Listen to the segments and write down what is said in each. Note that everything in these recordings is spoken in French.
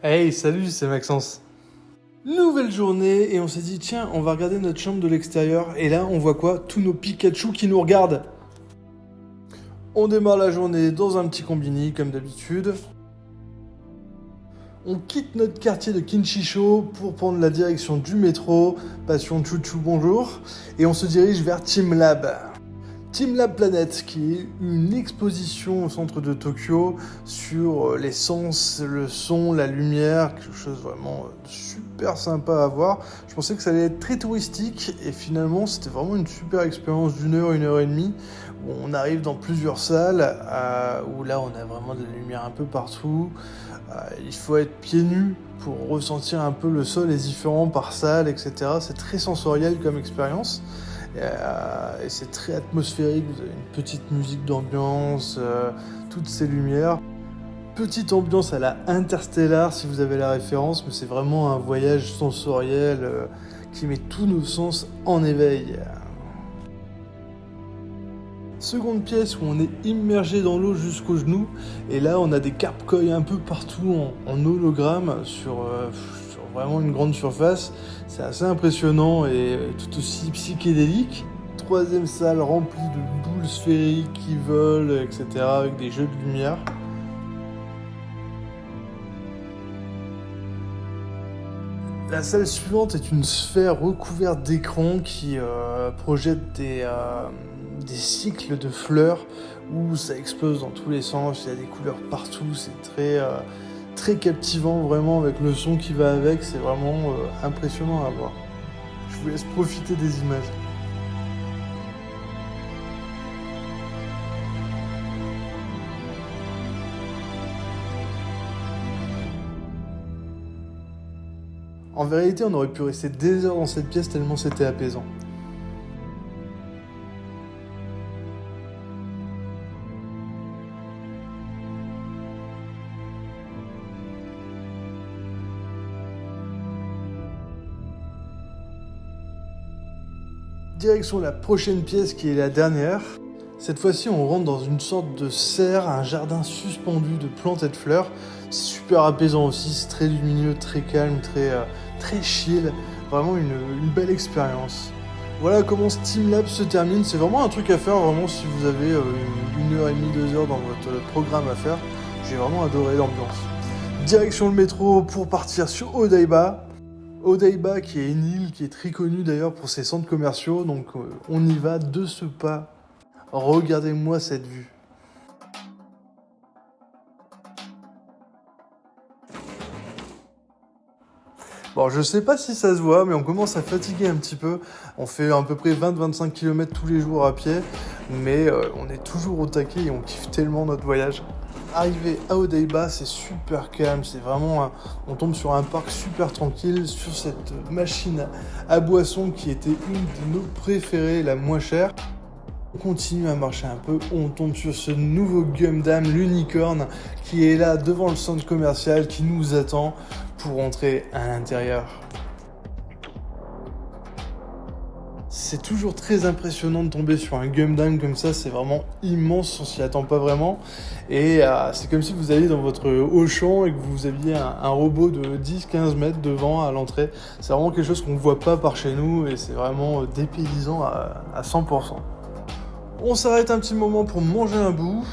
Hey, salut, c'est Maxence. Nouvelle journée et on s'est dit tiens, on va regarder notre chambre de l'extérieur et là on voit quoi? Tous nos Pikachu qui nous regardent. On démarre la journée dans un petit combini comme d'habitude. On quitte notre quartier de Kinshicho pour prendre la direction du métro, passion chouchou bonjour, et on se dirige vers Team Lab. Team Lab Planet, qui est une exposition au centre de Tokyo sur les sens, le son, la lumière, quelque chose vraiment super sympa à voir. Je pensais que ça allait être très touristique et finalement c'était vraiment une super expérience d'une heure et demie où on arrive dans plusieurs salles où là on a vraiment de la lumière un peu partout. Il faut être pieds nus pour ressentir un peu le sol est différent par salle, etc. C'est très sensoriel comme expérience. Et c'est très atmosphérique, vous avez une petite musique d'ambiance, toutes ces lumières. Petite ambiance à la Interstellar si vous avez la référence, mais c'est vraiment un voyage sensoriel qui met tous nos sens en éveil. Seconde pièce où on est immergé dans l'eau jusqu'aux genoux, et là on a des carpe-koi un peu partout en hologramme sur vraiment une grande surface. C'est assez impressionnant et tout aussi psychédélique. Troisième salle remplie de boules sphériques qui volent, etc. avec des jeux de lumière. La salle suivante est une sphère recouverte d'écrans qui projette des cycles de fleurs où ça explose dans tous les sens, il y a des couleurs partout, c'est très captivant vraiment avec le son qui va avec, c'est vraiment impressionnant à voir. Je vous laisse profiter des images. En vérité, on aurait pu rester des heures dans cette pièce tellement c'était apaisant. Direction la prochaine pièce qui est la dernière. Cette fois-ci, on rentre dans une sorte de serre, un jardin suspendu de plantes et de fleurs. C'est super apaisant aussi, c'est très lumineux, très calme, très chill. Vraiment une belle expérience. Voilà comment ce Team Lab se termine. C'est vraiment un truc à faire, vraiment, si vous avez une heure et demie, 2 heures dans votre programme à faire. J'ai vraiment adoré l'ambiance. Direction le métro pour partir sur Odaiba. Odaiba qui est une île qui est très connue d'ailleurs pour ses centres commerciaux, donc on y va de ce pas. Regardez-moi cette vue. Bon, je sais pas si ça se voit, mais on commence à fatiguer un petit peu. On fait à peu près 20-25 km tous les jours à pied, mais on est toujours au taquet et on kiffe tellement notre voyage. Arrivé à Odaiba, c'est super calme, c'est vraiment on tombe sur un parc super tranquille, sur cette machine à boisson qui était une de nos préférées, la moins chère. On continue à marcher un peu, on tombe sur ce nouveau Gundam, l'unicorne, qui est là devant le centre commercial, qui nous attend pour entrer à l'intérieur. C'est toujours très impressionnant de tomber sur un Gundam comme ça, c'est vraiment immense, on s'y attend pas vraiment. Et c'est comme si vous alliez dans votre Auchan et que vous aviez un robot de 10-15 mètres devant à l'entrée. C'est vraiment quelque chose qu'on ne voit pas par chez nous et c'est vraiment dépaysant à 100%. On s'arrête un petit moment pour manger un bout.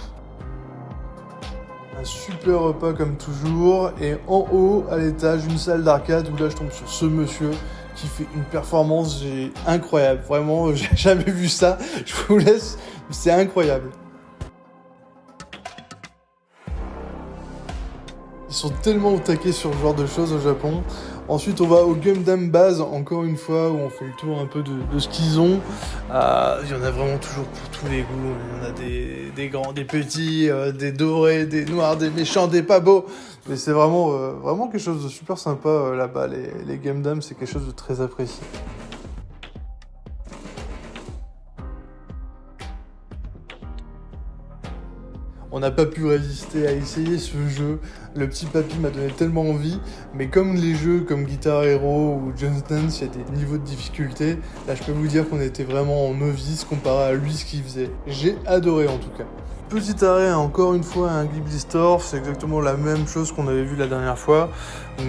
Un super repas comme toujours. Et en haut, à l'étage, une salle d'arcade où là je tombe sur ce monsieur qui fait une performance incroyable. Vraiment, j'ai jamais vu ça. Je vous laisse, c'est incroyable. Ils sont tellement au taquet sur ce genre de choses au Japon. Ensuite, on va au Gundam Base, encore une fois, où on fait le tour un peu de ce qu'ils ont. Il y en a vraiment toujours pour tous les goûts. Il y en a des grands, des petits, des dorés, des noirs, des méchants, des pas beaux. Mais c'est vraiment quelque chose de super sympa là-bas. Les Gundam, c'est quelque chose de très apprécié. On n'a pas pu résister à essayer ce jeu. Le petit papy m'a donné tellement envie, mais comme les jeux comme Guitar Hero ou Just Dance, il y a des niveaux de difficulté. Là, je peux vous dire qu'on était vraiment en novice comparé à lui ce qu'il faisait. J'ai adoré en tout cas. Petit arrêt encore une fois à un Ghibli Store, c'est exactement la même chose qu'on avait vu la dernière fois,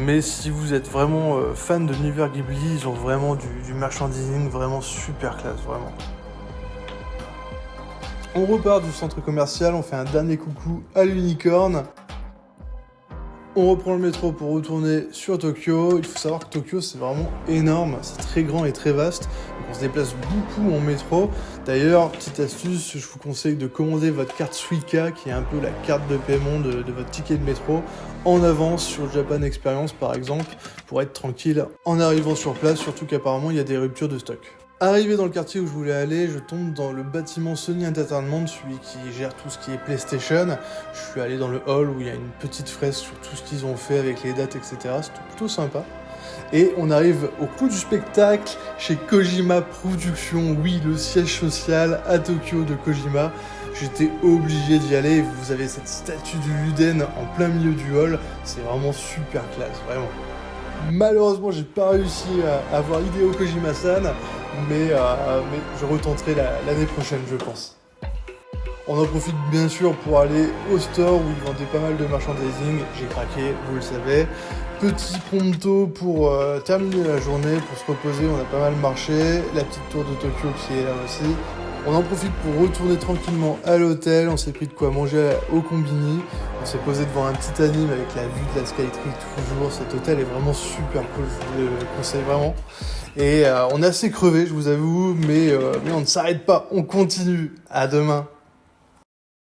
mais si vous êtes vraiment fan de l'univers Ghibli, ils ont vraiment du merchandising vraiment super classe, vraiment. On repart du centre commercial, on fait un dernier coucou à l'unicorne. On reprend le métro pour retourner sur Tokyo. Il faut savoir que Tokyo, c'est vraiment énorme, c'est très grand et très vaste. Donc on se déplace beaucoup en métro. D'ailleurs, petite astuce, je vous conseille de commander votre carte Suica, qui est un peu la carte de paiement de votre ticket de métro, en avance sur Japan Experience par exemple, pour être tranquille en arrivant sur place, surtout qu'apparemment il y a des ruptures de stock. Arrivé dans le quartier où je voulais aller, je tombe dans le bâtiment Sony Entertainment, celui qui gère tout ce qui est PlayStation. Je suis allé dans le hall où il y a une petite fresque sur tout ce qu'ils ont fait avec les dates, etc. C'était plutôt sympa. Et on arrive au clou du spectacle chez Kojima Productions, oui, le siège social à Tokyo de Kojima. J'étais obligé d'y aller, vous avez cette statue du Luden en plein milieu du hall, c'est vraiment super classe, vraiment. Malheureusement, j'ai pas réussi à voir Hideo Kojima-san, mais je retenterai l'année prochaine, je pense. On en profite bien sûr pour aller au store où ils vendaient pas mal de merchandising. J'ai craqué, vous le savez. Petit prompto pour terminer la journée, pour se reposer, on a pas mal marché. La petite tour de Tokyo qui est là aussi. On en profite pour retourner tranquillement à l'hôtel. On s'est pris de quoi manger au Combini. On s'est posé devant un petit anime avec la vue de la Skytree toujours. Cet hôtel est vraiment super cool, je vous le conseille vraiment. Et on est assez crevé, je vous avoue, mais on ne s'arrête pas, on continue. À demain.